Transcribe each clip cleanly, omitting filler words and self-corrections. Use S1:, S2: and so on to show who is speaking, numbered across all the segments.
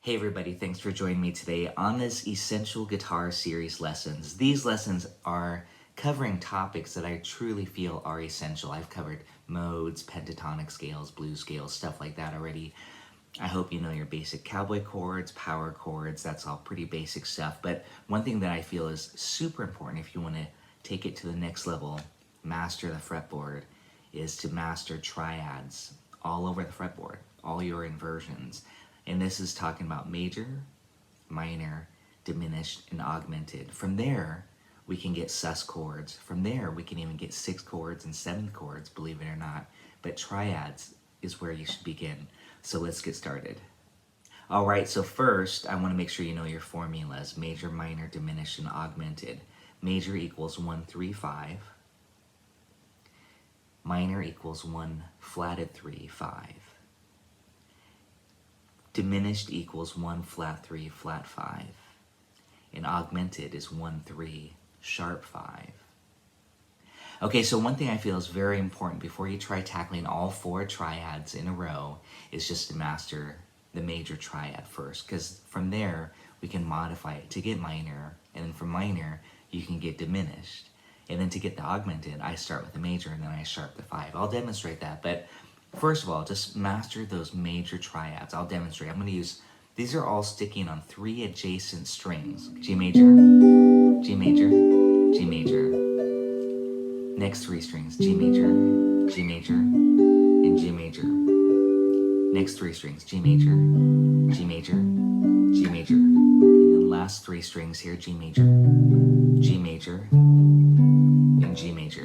S1: Hey everybody, thanks for joining me today on this Essential Guitar Series lessons. These lessons are covering topics that I truly feel are essential. I've covered modes, pentatonic scales, blues scales, stuff like that already. I hope you know your basic cowboy chords, power chords, that's all pretty basic stuff. But one thing that I feel is super important if you want to take it to the next level, master the fretboard, is to master triads all over the fretboard, all your inversions. And this is talking about major, minor, diminished, and augmented. From there, we can get sus chords. From there, we can even get 6 chords and 7 chords, believe it or not. But triads is where you should begin. So let's get started. All right, so first, I want to make sure you know your formulas. Major, minor, diminished, and augmented. Major equals 1, 3, 5. Minor equals 1 flatted 3, 5. Diminished equals 1 flat 3 flat 5. And augmented is 1 3 sharp 5. Okay, so one thing I feel is very important before you try tackling all 4 triads in a row is just to master the major triad first, because from there we can modify it to get minor, and then from minor you can get diminished. And then to get the augmented, I start with the major and then I sharp the 5. I'll demonstrate that, but first of all, just master those major triads. I'll demonstrate. I'm going to use, these are all sticking on 3 adjacent strings. G major, G major, G major. Next 3 strings, G major, and G major. Next 3 strings, G major, G major, G major. And then last 3 strings here, G major, and G major.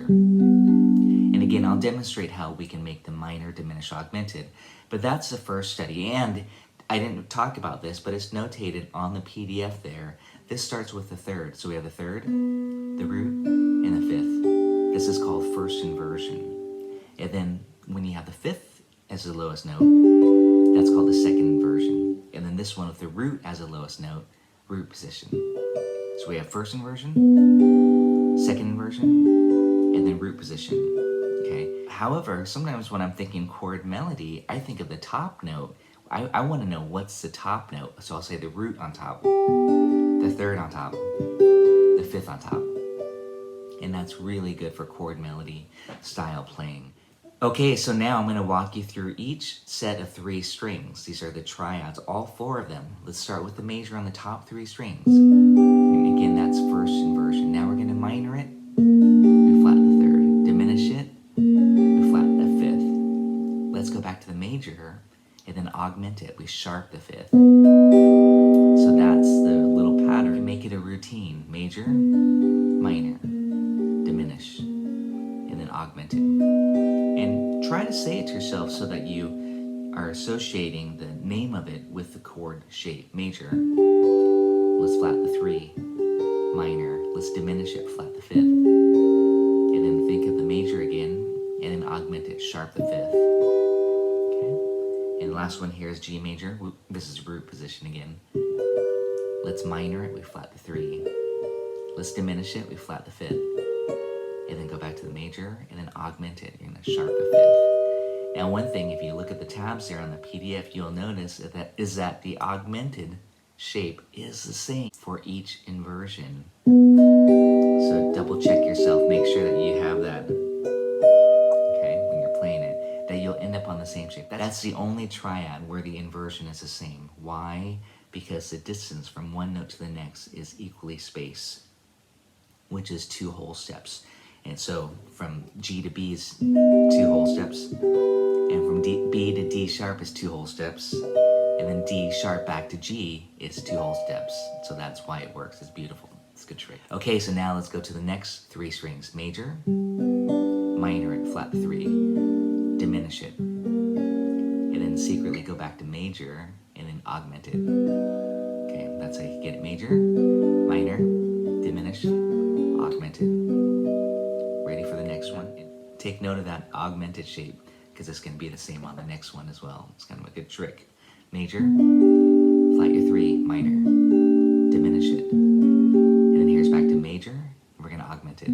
S1: And again, I'll demonstrate how we can make the minor diminished augmented. But that's the first study. And I didn't talk about this, but it's notated on the PDF there. This starts with the third. So we have the third, the root, and the fifth. This is called first inversion. And then when you have the fifth as the lowest note, that's called the second inversion. And then this one with the root as the lowest note, root position. So we have first inversion, second inversion, and then root position. Okay. However, sometimes when I'm thinking chord melody, I think of the top note. I want to know what's the top note. So I'll say the root on top, the third on top, the fifth on top. And that's really good for chord melody style playing. Okay, so now I'm going to walk you through each set of 3 strings. These are the triads, all 4 of them. Let's start with the major on the top 3 strings. And again, that's first inversion. Now we're going to minor it. We flat the third. Diminish it. We flat the fifth. Let's go back to the major and then augment it. We sharp the fifth. So that's the little pattern. Make it a routine. Major, minor, diminish, and then augment it. And try to say it to yourself so that you are associating the name of it with the chord shape. Major, let's flat the 3. Minor, let's diminish it, flat the 5th. And then think of the major again, and then augment it, sharp the 5th. Okay. And the last one here is G major. This is root position again. Let's minor it, we flat the 3. Let's diminish it, we flat the 5th. And then go back to the major, and then augment it. You're going to sharp the 5th. Now one thing, if you look at the tabs there on the PDF, you'll notice that the augmented shape is the same for each inversion. So double check yourself, make sure that you have that, okay, when you're playing it, that you'll end up on the same shape. That's the only triad where the inversion is the same. Why? Because the distance from one note to the next is equally spaced, which is 2 whole steps. And so from G to B is 2 whole steps, and from B to D sharp is 2 whole steps, and then D sharp back to G is 2 whole steps. So that's why it works. It's beautiful. It's a good trick. Okay, so now let's go to the next 3 strings. Major, minor it, flat the 3, diminish it, and then secretly go back to major and then augment it. Okay, that's how you get it. Major, minor, diminish, augment it. Ready for the next one? Take note of that augmented shape, because it's going to be the same on the next one as well. It's kind of a good trick. Major, flat your 3, minor, diminish it. And then here's back to major, and we're going to augment it.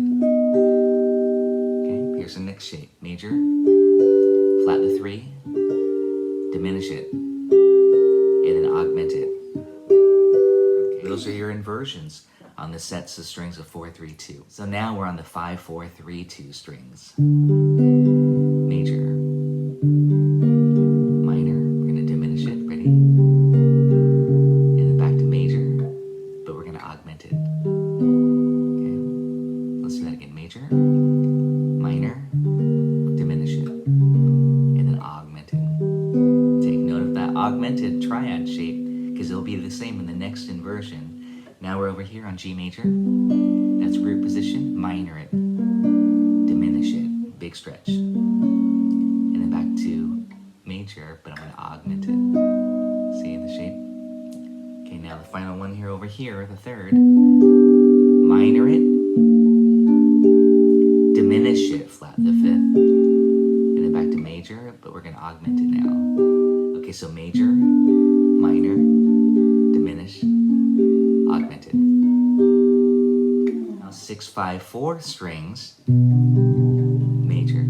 S1: Okay, here's the next shape. Major, flat the 3, diminish it, and then augmented. Okay. Those are your inversions on the sets of strings of 4, 3, 2. So now we're on the 5, 4, 3, 2 strings. Major, minor, we're gonna diminish it, ready? And then back to major, but we're gonna augment it. Okay, let's do that again. Major, minor, diminish it, and then augment it. Take note of that augmented triad shape, because it'll be the same in the next inversion. Now we're over here on G major. That's root position, minor it, diminish it, big stretch. And then back to major, but I'm gonna augment it. See the shape? Okay, now the final one here over here, the third. Minor it, diminish it, flat the fifth. And then back to major, but we're gonna augment it now. Okay, so major, minor, diminish, augmented. Now 6, 5, 4 strings, major,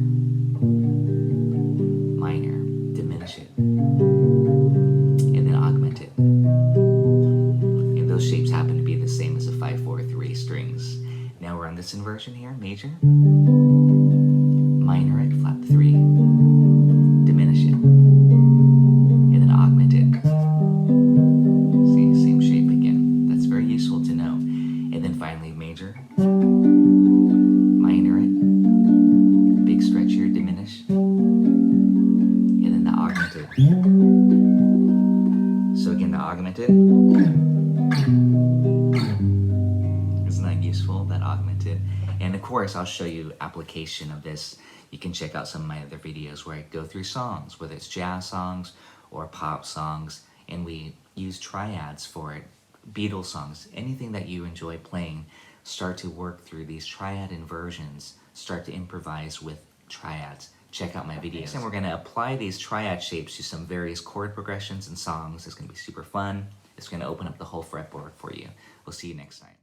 S1: minor, diminish it, and then augment it. And those shapes happen to be the same as the 5, 4, 3 strings. Now we're on this inversion here, major, minor it, flat the 3, diminish it, and then augment it. See, same shape again. That's very useful to know. And then finally major, minor it, big stretch here, diminish, and then the augmented. So again, the augmented. Isn't that useful, that augmented? And of course, I'll show you application of this. You can check out some of my other videos where I go through songs, whether it's jazz songs or pop songs, and we use triads for it. Beatles songs, anything that you enjoy playing, start to work through these triad inversions, start to improvise with triads. Check out my videos. And we're gonna apply these triad shapes to some various chord progressions and songs. It's gonna be super fun. It's gonna open up the whole fretboard for you. We'll see you next time.